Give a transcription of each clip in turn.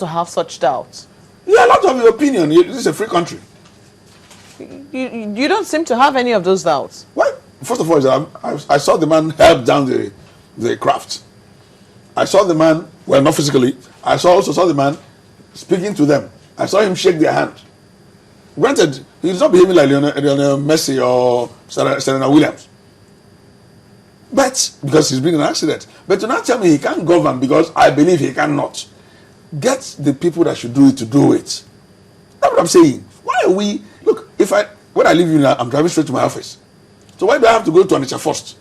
to have such doubts? You're allowed to have your opinion. This is a free country. You don't seem to have any of those doubts. Well, first of all, I saw the man help down the craft. I saw the man, well, not physically. I also saw the man speaking to them. I saw him shake their hand. Granted, he's not behaving like Lionel Messi or Serena Williams. But, because he's been in an accident. But to not tell me he can't govern because I believe he cannot. Get the people that should do it to do it. That's what I'm saying. Why are we... Look, when I leave you now, I'm driving straight to my office. So why do I have to go to Onitsha first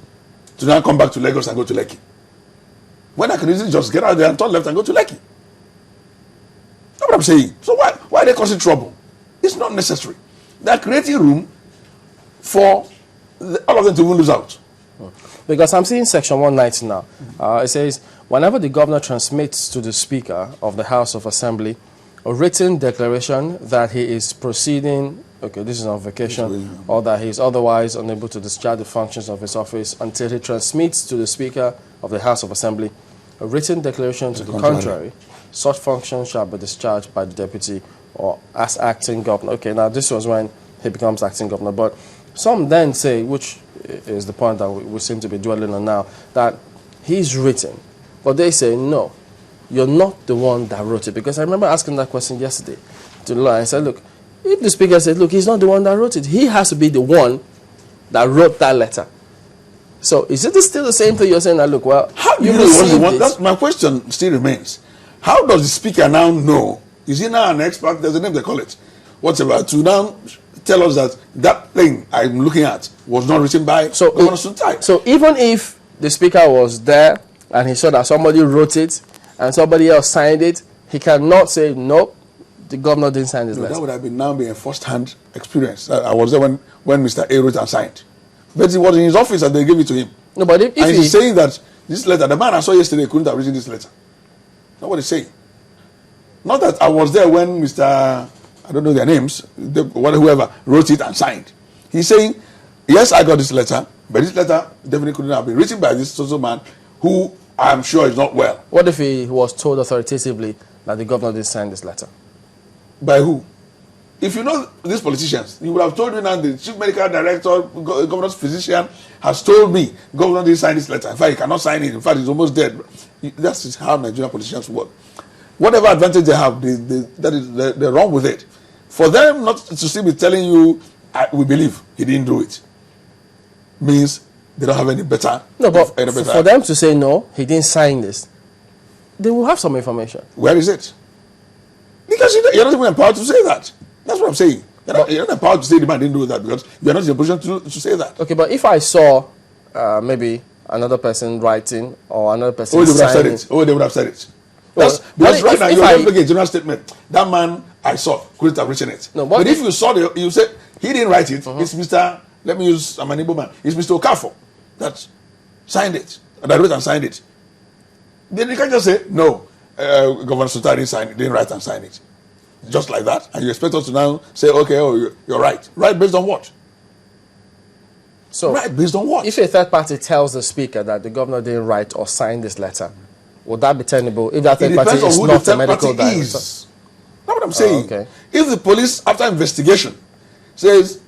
to now come back to Lagos and go to Lekki? When I can easily just get out there and turn left and go to Lekki. That's what I'm saying. So why are they causing trouble? It's not necessary. They're creating room for all of them to even lose out. Because I'm seeing section 190 now. It says, whenever the governor transmits to the Speaker of the House of Assembly a written declaration that he is proceeding, okay, this is on vacation, or that he is otherwise unable to discharge the functions of his office until he transmits to the Speaker of the House of Assembly a written declaration to the contrary, such functions shall be discharged by the deputy or as acting governor. Okay, now this was when he becomes acting governor, but some then say, which is the point that we seem to be dwelling on now, that he's written, but they say, no, you're not the one that wrote it. Because I remember asking that question yesterday to the lawyer. I said, look, if the Speaker said, look, he's not the one that wrote it, he has to be the one that wrote that letter. So is it still the same thing you're saying that, look, well, how do you know what the one? That's my question still remains. How does the Speaker now know? Is he now an expert? There's a name they call it. Whatever. To now tell us that that thing I'm looking at was not written by Governor Suntai. So even if the Speaker was there and he saw that somebody wrote it and somebody else signed it, he cannot say, nope, the governor didn't sign this letter. That would have been now be a first-hand experience. I was there when Mr. A wrote and signed. But it was in his office and they gave it to him. No, but if and he's saying that this letter, the man I saw yesterday couldn't have written this letter. That's what he's saying. Not that I was there when Mr. I don't know their names, whoever wrote it and signed. He's saying, yes, I got this letter, but this letter definitely couldn't have been written by this social man who I'm sure is not well. What if he was told authoritatively that the governor didn't sign this letter? By who? If you know these politicians, you would have told me now the chief medical director, governor's physician has told me governor didn't sign this letter. In fact, he cannot sign it. In fact, he's almost dead. That's how Nigerian politicians work. Whatever advantage they have, they're wrong with it. For them not to still be telling you, we believe he didn't do it, means they don't have any better. No, but for them to say, no, he didn't sign this, they will have some information. Where is it? Because you're not even empowered to say that. That's what I'm saying. You're not empowered to say the man didn't do that because you're not in a position to say that. Okay, but if I saw maybe another person writing or another person signing... They would have said it. Because right now, you're not making a general statement. That man I saw couldn't have written it. No, but if you saw you said he didn't write it, it's Mr. Let me use I'm an Igbo man. It's Mr. Okafor that signed it, that wrote and signed it. Then you can't just say, no, Governor Sultan didn't write and sign it. Just like that. And you expect us to now say, okay, you're right. Right based on what? So, right based on what? If a third party tells the Speaker that the governor didn't write or sign this letter, would that be tenable if that third party is not a medical director? That's what I'm saying. Okay. If the police, after investigation, says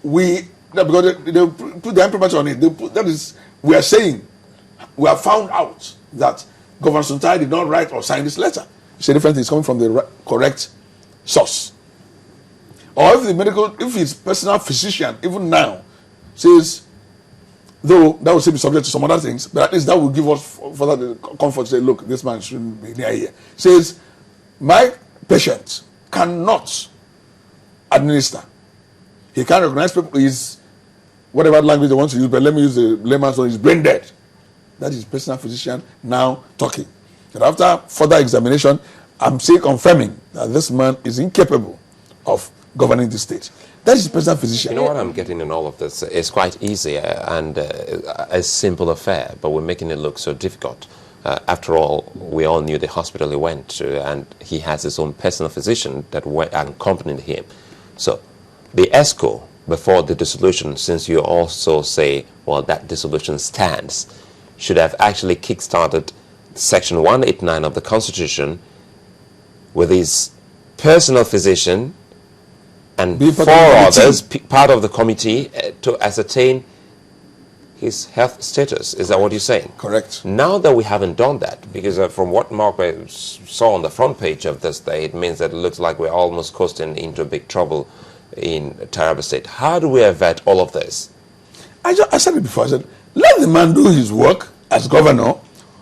because they put the imprimatur on it, we are saying we have found out that Governor Suntai did not write or sign this letter. It's a different thing. It's coming from the correct source. Or if his personal physician, even now, says, though that will still be subject to some other things, but at least that will give us further comfort to say, look, this man shouldn't be near here. Says, my patient cannot administer. He can't recognize people. He's, whatever language they want to use, but let me use the layman's one, he's brain dead. That is personal physician now talking. And after further examination, I'm still confirming that this man is incapable of governing the state. That is personal physician. You know what I'm getting in all of this? It's quite easy and a simple affair, but we're making it look so difficult. After all, we all knew the hospital he went to, and he has his own personal physician that accompanied him. So the ESCO, before the dissolution, since you also say, well, that dissolution stands, should have actually kick-started Section 189 of the Constitution with his personal physician and Be four part of the committee. others, part of the committee, to ascertain his health status. Is that what you're saying? Correct. Now that we haven't done that, because from what Mark saw on the front page of this day, it means that it looks like we're almost coasting into big trouble in Taraba State. How do we avert all of this? I said it before. I said, let the man do his work as governor,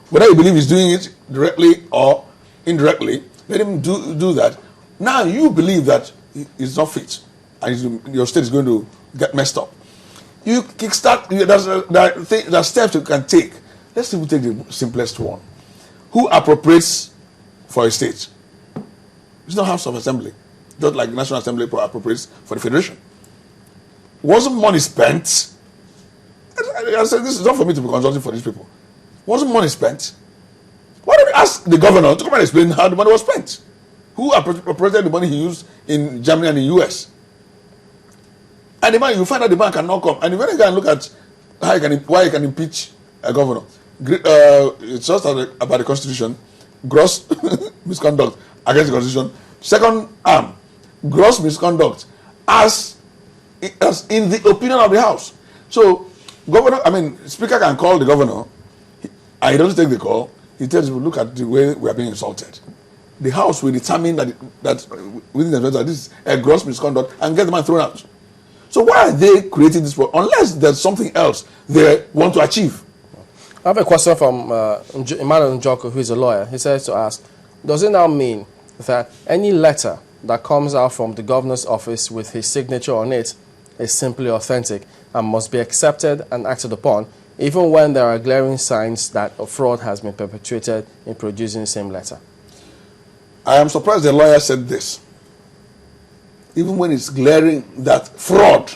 whether you believe he's doing it directly or indirectly. Let him do that. Now you believe that he's not fit, and your state is going to get messed up. You kickstart. There's steps you can take. Let's even take the simplest one. Who appropriates for a state? It's not House of Assembly, just like the National Assembly appropriates for the Federation. Wasn't money spent? I said, this is not for me to be consulting for these people. Wasn't money spent? Why don't we ask the governor to come and explain how the money was spent? Who appropriated the money he used in Germany and in the US? And the man, you find out the man cannot come. And when you go and look at why you can impeach a governor, it's just about the Constitution, gross misconduct against the Constitution. Second arm, gross misconduct as in the opinion of the House. So, Speaker can call the governor, and he doesn't take the call. He tells you, look at the way we are being insulted. The House will determine that within themselves that this is a gross misconduct and get the man thrown out. So why are they creating this problem? Unless there's something else they want to achieve. I have a question from Emmanuel Njoko, who is a lawyer. He says to ask, does it now mean that any letter that comes out from the governor's office with his signature on it is simply authentic and must be accepted and acted upon, even when there are glaring signs that a fraud has been perpetrated in producing the same letter? I am surprised the lawyer said this. Even when it's glaring that fraud.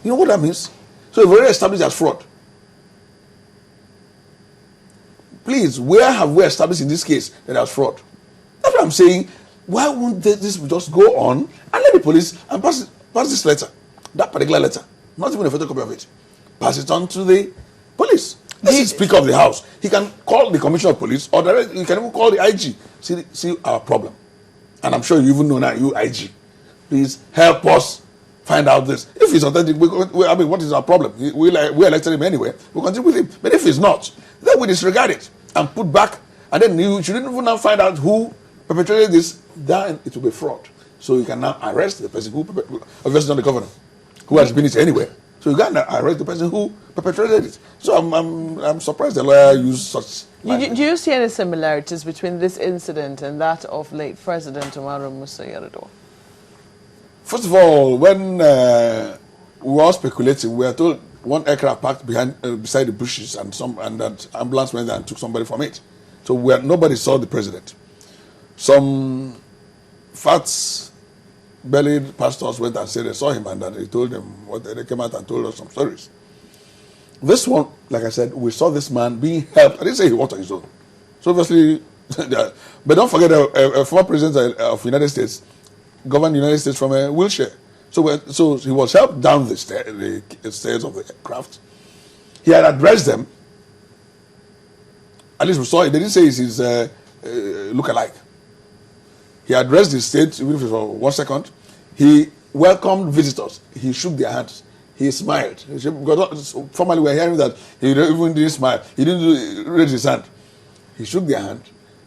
You know what that means? So it's already established as fraud. Please, where have we established in this case that there's fraud? That's what I'm saying. Why won't this just go on and let the police and pass this letter, that particular letter, not even a photocopy of it, pass it on to the police. This is Speaker of the House. He can call the Commissioner of Police, or he can even call the IG. See our problem. And I'm sure you even know now, you IG. Please help us find out this. If it's authentic, what is our problem? We elected him anyway. We'll continue with him. But if it's not, then we disregard it and put back. And then you shouldn't even now find out who perpetrated this. Then it will be fraud. So you can now arrest the person who obviously not the governor, who has been it anyway. So you can now arrest the person who perpetrated it. So I'm surprised the lawyer used such language. Do you see any similarities between this incident and that of late President Umaru Musa Yar'Adua? First of all, when we were all speculating, we were told one aircraft parked beside the bushes and that ambulance went there and took somebody from it. So nobody saw the president. Some fat-bellied pastors went and said they saw him and that he told them they came out and told us some stories. This one, like I said, we saw this man being helped. I didn't say he walked on his own. So obviously, but don't forget a former president of the United States governed the United States from a wheelchair. So he was helped down the stairs of the aircraft. He had addressed them. At least we saw it. They didn't say it's his look-alike. He addressed the state, even if it was for 1 second. He welcomed visitors. He shook their hands. He smiled. Because formerly we were hearing that he even didn't smile. He didn't raise his hand. He shook their hand.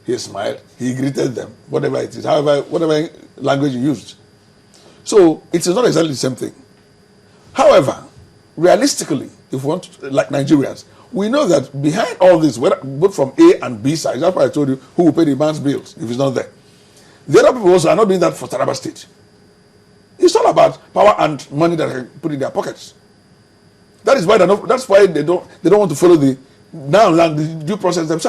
He smiled. He greeted them, whatever it is, whatever language he used. So it is not exactly the same thing. However, realistically, if we want to, like Nigerians, we know that behind all this, both from A and B side, that's why I told you who will pay the man's bills if he's not there. The other people also are not doing that for Taraba State. It's all about power and money that they can put in their pockets. That is why that's why they don't want to follow the due process themselves.